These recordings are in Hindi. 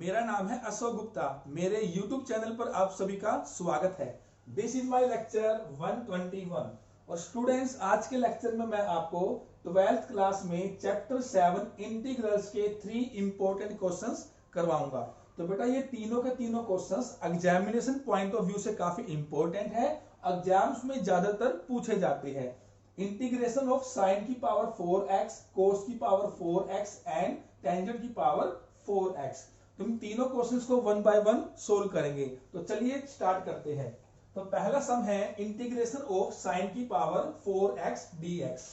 मेरा नाम है अशोक गुप्ता। मेरे YouTube चैनल पर आप सभी का स्वागत है। This is my lecture 121। और स्टूडेंट्स, आज के लेक्चर में मैं आपको 12th क्लास में चैप्टर 7 इंटीग्रल्स के 3 इंपॉर्टेंट क्वेश्चंस करवाऊंगा। तो बेटा ये तीनों के तीनों questions examination point of view से काफी इंपॉर्टेंट है, एग्जाम्स में ज्यादातर पूछे जाते हैं। इंटीग्रेशन ऑफ साइन की पावर 4x, कोस की पावर 4x एंड टेंजेंट की पावर 4x। तुम तीनों क्वेश्चंस को वन बाय वन सोल्व करेंगे। तो चलिए स्टार्ट करते हैं। तो पहला सम है इंटीग्रेशन ऑफ साइन की पावर 4x dx।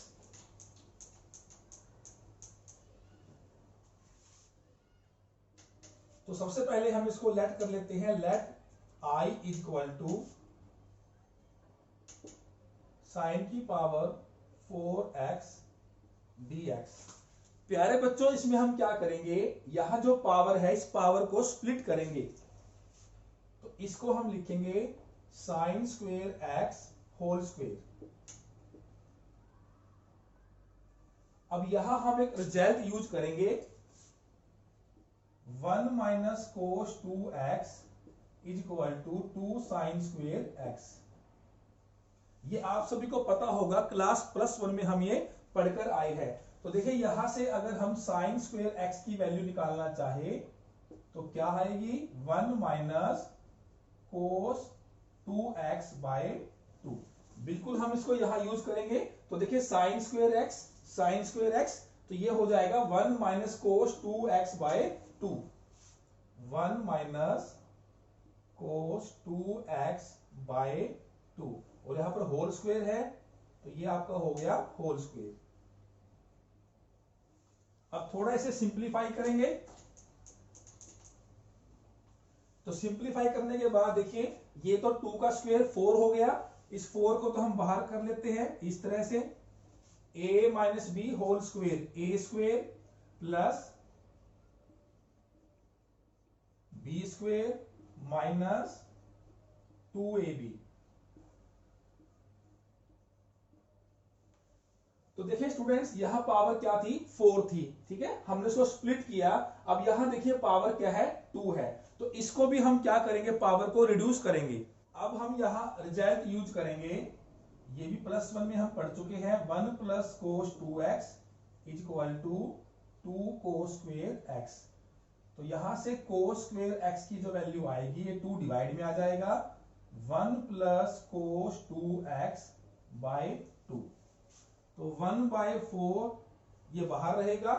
तो सबसे पहले हम इसको लेट कर लेते हैं। Let I equal to sine की पावर 4x dx। प्यारे बच्चों, इसमें हम क्या करेंगे, यहां जो पावर है इस पावर को स्प्लिट करेंगे। तो इसको हम लिखेंगे sine square x whole square. अब यहां हम एक रिजल्ट यूज करेंगे, 1 minus cos 2x is equal to 2 sine square x। ये आप सभी को पता होगा, क्लास +1 में हम ये पढ़कर आए हैं। तो देखिए यहां से अगर हम साइन स्क्वेयर x की वैल्यू निकालना चाहे तो क्या आएगी, 1 माइनस कोस 2x बाय 2। बिल्कुल हम इसको यहां यूज करेंगे। तो देखिए साइन स्क्वेयर x तो ये हो जाएगा 1 minus cos 2x by 2। 1 minus cos 2x by 2 और यहां पर होल स्क्वेयर है तो ये आपका हो गया होल स्क्वेयर। अब थोड़ा इसे सिंप्लीफाई करेंगे। तो सिंप्लीफाई करने के बाद देखिए ये तो 2 का स्क्वायर 4 हो गया। इस 4 को तो हम बाहर कर लेते हैं इस तरह से, a minus B whole square, A square plus B square minus 2ab। तो देखिए स्टूडेंट्स, यहां पावर क्या थी, 4 थी, ठीक है। हमने इसको स्प्लिट किया। अब यहां देखिए पावर क्या है, 2 है। तो इसको भी हम क्या करेंगे, पावर को रिड्यूस करेंगे। अब हम यहां रिजल्ट यूज करेंगे। ये भी +1 में हम पढ़ चुके हैं, 1 plus cos 2x is equal to 2 cos square x। तो यहां से कोस स्क्वेयर x की जो वैल्यू आएगी ये 2 डिवाइड में आ जाएगा, 1 प्लस कोस 2x बाय 2। तो 1/4 ये बाहर रहेगा,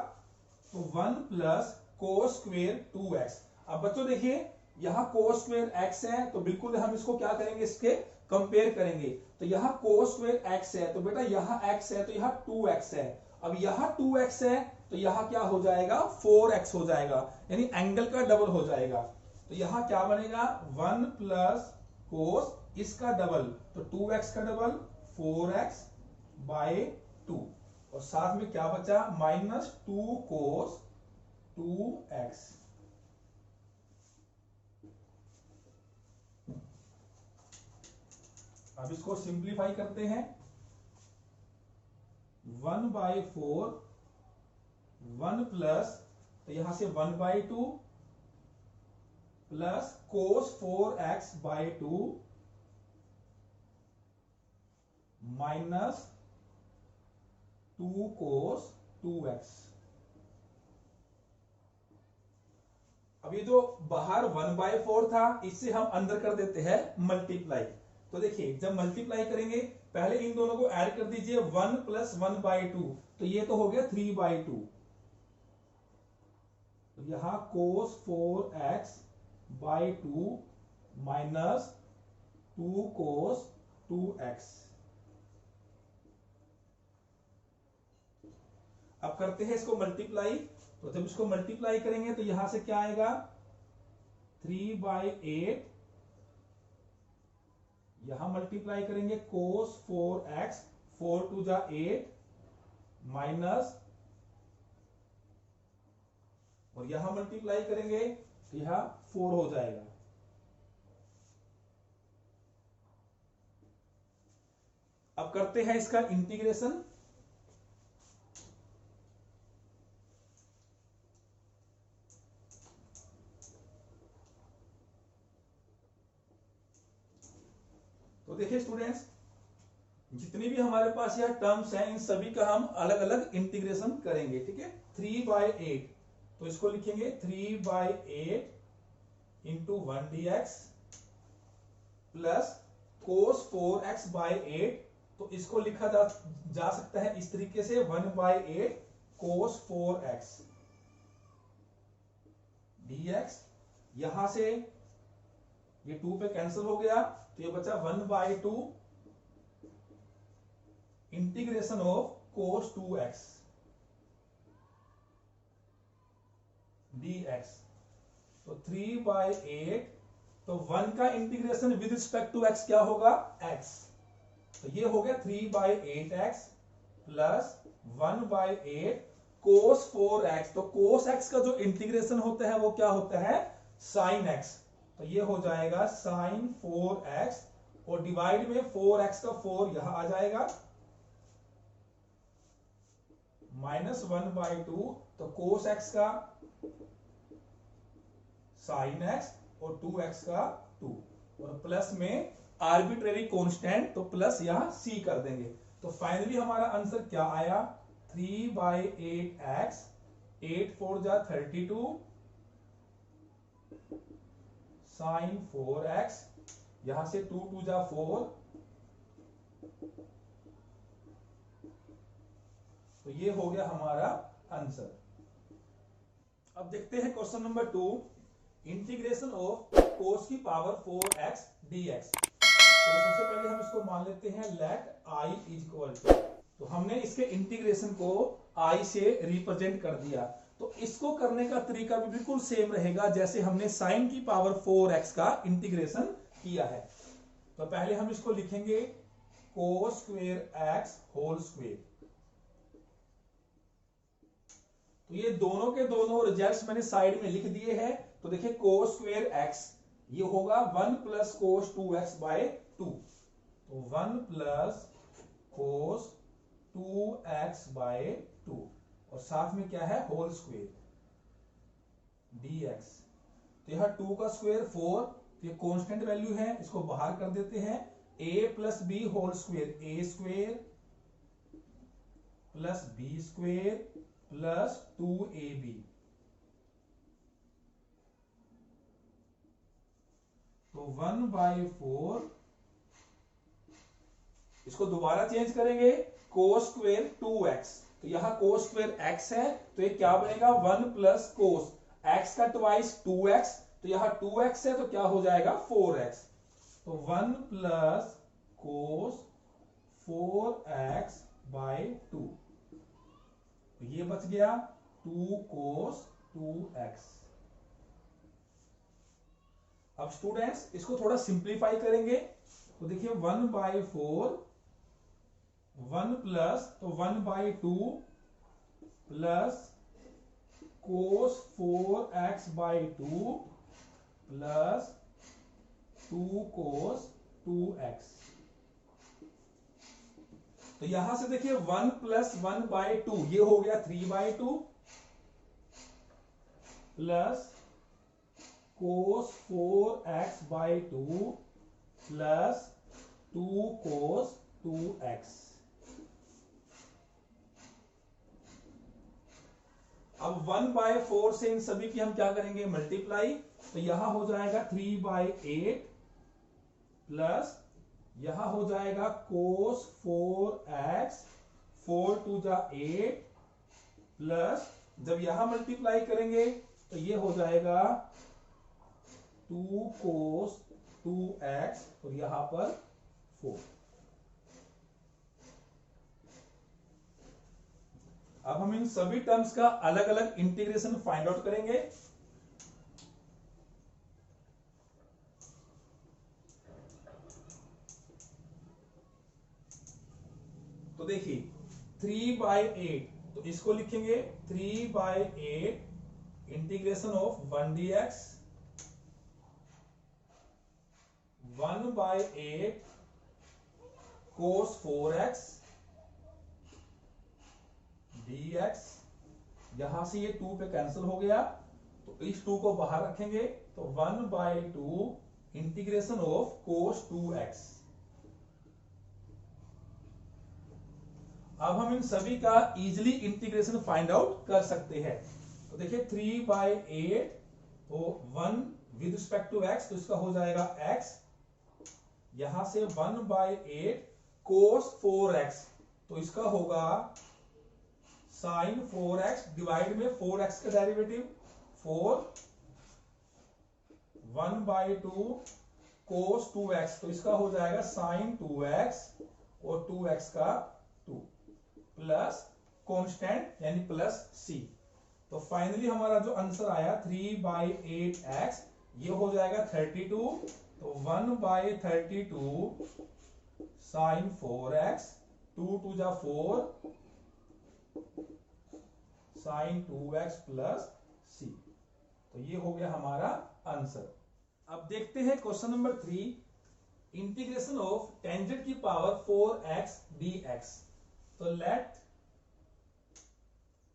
तो 1 प्लस कोस स्क्वेयर 2x। अब बच्चों देखिए यहां कोस स्क्वेयर x है तो बिल्कुल हम इसको क्या करेंगे, इसके कंपेयर करेंगे। तो यहां कोस स्क्वेयर x है तो बेटा यहां x है तो यहां 2x है। अब यहां 2x है तो यहां क्या हो जाएगा, 4x हो जाएगा, यानी एंगल का डबल हो जाएगा। तो यहां क्या बनेगा, 1 प्लस कोस इसका डबल तो 2x का डबल 4x बाय 2 और साथ में क्या बचा, माइनस 2 कोस 2x। अब इसको सिंप्लीफाई करते हैं, 1/4 1 प्लस तो यहां से 1/2 plus cos 4x by 2 minus 2 cos 2x। अब ये जो बाहर 1/4 था इससे हम अंदर कर देते हैं मल्टीप्लाई। तो देखिए जब मल्टीप्लाई करेंगे पहले इन दोनों को ऐड कर दीजिए, 1 प्लस 1/2 तो ये तो हो गया 3/2। तो यहां कोस 4x by 2 minus 2 cos 2x। अब करते हैं इसको मल्टीप्लाई। तो जब इसको मल्टीप्लाई करेंगे तो यहां से क्या आएगा, 3/8। यहां मल्टीप्लाई करेंगे कोस 4x, 4 2 जा 8 माइनस, और यहां मल्टीप्लाई करेंगे तो यहां 4 हो जाएगा। अब करते हैं इसका इंटीग्रेशन। देखिए स्टूडेंट्स, जितनी भी हमारे पास यह टर्म्स हैं इन सभी का हम अलग अलग इंटीग्रेशन करेंगे, ठीक है। 3/8, तो इसको लिखेंगे 3/8 into 1 dx plus cos 4x/8, तो इसको लिखा जा सकता है इस तरीके से 1/8 cos 4x dx। यहां से ये 2 पे कैंसिल हो गया, तो ये बचा 1/2 integration of cos 2x dx। तो 3/8, तो 1 का integration with respect to x क्या होगा, x। तो ये हो गया 3/8x प्लस 1/8 cos 4x। तो cos x का जो इंटीग्रेशन होता है वो क्या होता है, sin x। तो ये हो जाएगा sin 4x, और डिवाइड में 4x का 4 यहां आ जाएगा, माइनस 1/2, तो cos x का sin x और 2x का 2, और प्लस में आर्बिट्रेरी कांस्टेंट, तो प्लस यहां c कर देंगे। तो फाइनली हमारा आंसर क्या आया, 3/8x, 8 4 जा 32 sin 4x, यहां से 2 2 जा 4, तो ये हो गया हमारा आंसर। अब देखते हैं question number 2, integration of cos की पावर 4x dx। तो सबसे पहले हम इसको मान लेते हैं let i is equal to, तो हमने इसके इंटीग्रेशन को i से रिप्रेजेंट कर दिया। तो इसको करने का तरीका भी बिल्कुल सेम रहेगा जैसे हमने sin की पावर 4x का इंटीग्रेशन किया है। तो पहले हम इसको लिखेंगे cos square x whole square. तो ये दोनों के दोनों रिजल्ट्स मैंने साइड में लिख दिए हैं। तो देखिए cos स्क्वायर x ये होगा 1 प्लस cos 2x/2, तो 1 प्लस cos 2x/2, और साथ में क्या है, होल स्क्वायर dx। तो यह 2 का स्क्वायर 4, तो ये कांस्टेंट वैल्यू है, इसको बाहर कर देते हैं। a plus B whole square, a square plus B square plus 2ab, तो 1/4, इसको दोबारा चेंज करेंगे cos स्क्वायर 2x, तो यहां cos स्क्वायर x है, तो ये क्या बनेगा 1 प्लस cos x का ट्वाइस 2x, तो यहां 2x है तो क्या हो जाएगा 4x, तो 1 प्लस cos 4x/2, तो ये बच गया 2 cos 2x। अब स्टूडेंट्स इसको थोड़ा सिंप्लीफाई करेंगे, तो देखिए 1/4, 1 प्लस, तो 1/2 plus cos 4x/2 plus 2 cos 2x। तो यहां से देखिए 1 प्लस 1/2 ये हो गया 3/2 plus cos 4x/2 plus 2 cos 2x। अब 1/4 से इन सभी की हम क्या करेंगे, मल्टीप्लाई, तो यहां हो जाएगा 3/8 प्लस यहां हो जाएगा cos 4x, 4 2 जा 8 प्लस जब यहां मल्टीप्लाई करेंगे तो ये हो जाएगा 2 cos 2x और यहां पर 4। अब हम इन सभी टर्म्स का अलग अलग इंटीग्रेशन फाइंड आउट करेंगे। तो देखिए 3/8, तो इसको लिखेंगे 3/8 integration of 1 dx, 1/8 cos 4x dx। यहां से ये 2 पे कैंसिल हो गया, तो इस 2 को बाहर रखेंगे, तो 1/2 इंटीग्रेशन ऑफ cos 2x अब हम इन सभी का इजिली इंटीग्रेशन फाइंड आउट कर सकते हैं। तो देखिए 3/8 तो 1 विद रिस्पेक्ट टू x, तो इसका हो जाएगा x, यहां से 1/8 cos 4x, तो इसका होगा sin 4x डिवाइड में 4x का डेरिवेटिव 4, 1/2 cos 2x, तो इसका हो जाएगा sin 2x और 2x का 2 प्लस कांस्टेंट यानी प्लस c। तो फाइनली हमारा जो आंसर आया 3/8x, ये हो जाएगा 32, तो 1/32 sin 4x, 2 2 जा 4 sin 2x प्लस c। तो ये हो गया हमारा आंसर। अब देखते हैं question number 3, integration of tangent की पावर 4x dx। तो लेट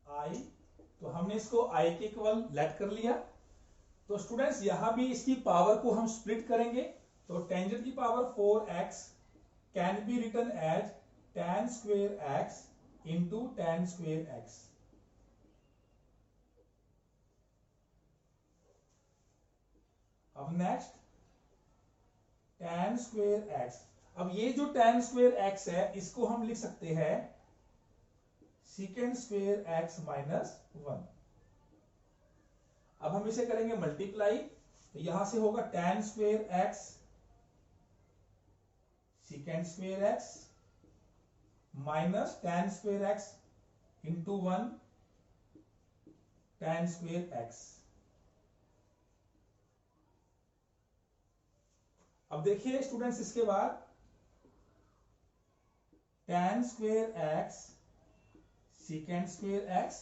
i, तो हमने इसको i के इक्वल लेट कर लिया। तो स्टूडेंट्स यहां भी इसकी पावर को हम स्प्लिट करेंगे। तो टेंजेंट की power 4x can be written as tan square x into tan square x। अब नेक्स्ट tan स्क्वायर x। अब ये जो tan स्क्वायर x है इसको हम लिख सकते हैं secant स्क्वायर x माइनस 1। अब हम इसे करेंगे मल्टीप्लाई, तो यहां से होगा tan square x secant square x minus tan square x into 1 tan square x। अब देखिए स्टूडेंट्स इसके बाद tan square x secant square x,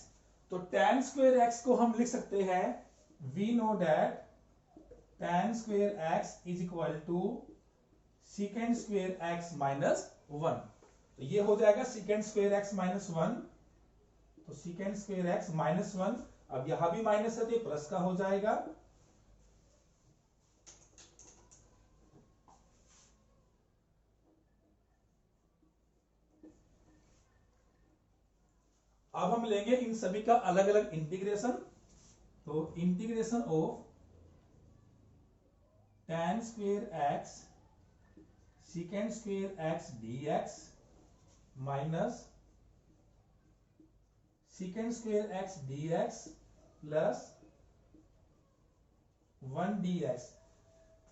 तो tan स्क्वायर x को हम लिख सकते हैं we know that tan square x is equal to secant square x minus 1। तो ये हो जाएगा secant स्क्वायर x माइनस 1, तो secant स्क्वायर x माइनस 1। अब यहां भी माइनस है तो ये प्लस का हो जाएगा। अब हम लेंगे इन सभी का अलग अलग इंटीग्रेशन। तो integration of tan square x secant square x dx minus secant square x dx plus 1 dx।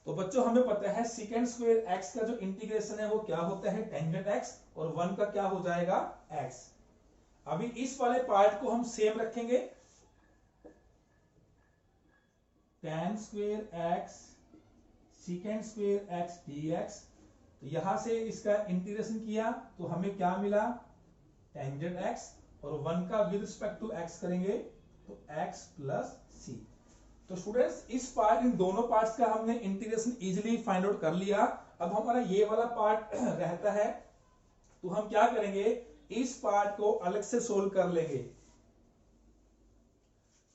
तो बच्चों हमें पता है secant स्क्वायर x का जो इंटीग्रेशन है वो क्या होता है टेंजेंट x, और 1 का क्या हो जाएगा x। अभी इस वाले पार्ट को हम सेम रखेंगे, tan square x secant square x dx। तो यहां से इसका इंटीग्रेशन किया तो हमें क्या मिला टेंजेंट x, और 1 का विद रिस्पेक्ट टू x करेंगे तो x प्लस c। तो स्टूडेंट्स इस पार्ट, इन दोनों पार्ट्स का हमने इंटीग्रेशन इजीली फाइंड आउट कर लिया। अब हमारा ये वाला पार्ट रहता है, तो हम क्या करेंगे इस पार्ट को अलग से सोल्व कर लेंगे।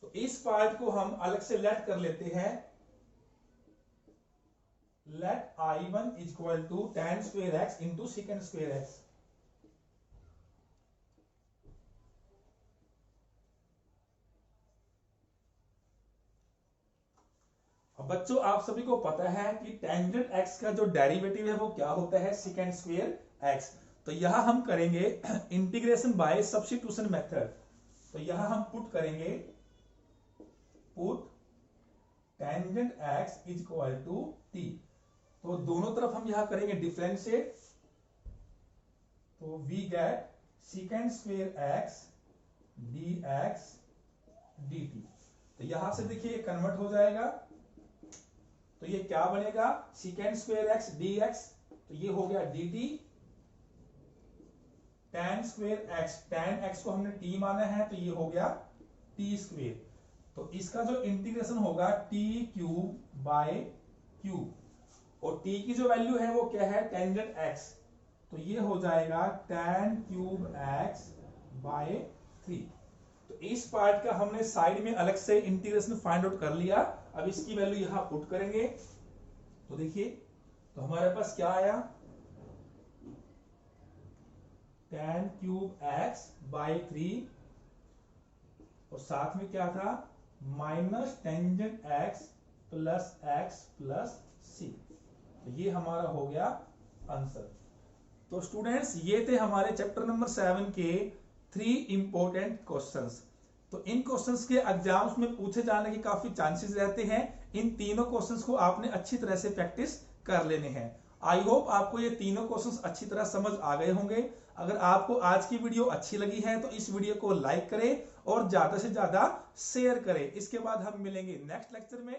तो इस पार्ट को हम अलग से लेट कर लेते हैं, let i1 is equal to tan square x into secant square x। अब बच्चों आप सभी को पता है कि टेंजेंट x का जो डेरिवेटिव है वो क्या होता है secant स्क्वायर x। तो यहां हम करेंगे इंटीग्रेशन बाय सब्स्टिट्यूशन मेथड। तो यहां हम पुट करेंगे, put tangent x is equal to t। तो दोनों तरफ हम यहां करेंगे डिफरेंशिएट, तो we get secant square x dx dt। तो यहां से देखिए कन्वर्ट हो जाएगा, तो ये क्या बनेगा secant स्क्वायर x dx, तो ये हो गया dt। tan square x, tan x को हमने t माना है तो ये हो गया t स्क्वायर। तो इसका जो इंटीग्रेशन होगा t क्यूब बाय क्यूब, और t की जो वैल्यू है वो क्या है टेंजेंट x, तो ये हो जाएगा tan क्यूब x बाय 3। तो इस पार्ट का हमने साइड में अलग से इंटीग्रेशन फाइंड आउट कर लिया। अब इसकी वैल्यू यहां पुट करेंगे, तो देखिए तो हमारे पास क्या आया tan क्यूब x बाई 3 और साथ में क्या था minus tangent x plus c। तो ये हमारा हो गया आंसर। तो स्टूडेंट्स ये थे हमारे चैप्टर नंबर 7 के 3 इंपॉर्टेंट क्वेश्चंस। तो इन क्वेश्चंस के एग्जाम्स में पूछे जाने के काफी चांसेस रहते हैं। इन तीनों क्वेश्चंस को आपने अच्छी तरह से प्रैक्टिस कर लेने हैं। आई होप आपको ये तीनों क्वेश्चंस अच्छी तरह समझ आ गए होंगे। अगर आपको आज की वीडियो अच्छी लगी है तो इस वीडियो को लाइक करें और ज्यादा से ज्यादा शेयर करें। इसके बाद हम मिलेंगे नेक्स्ट लेक्चर में।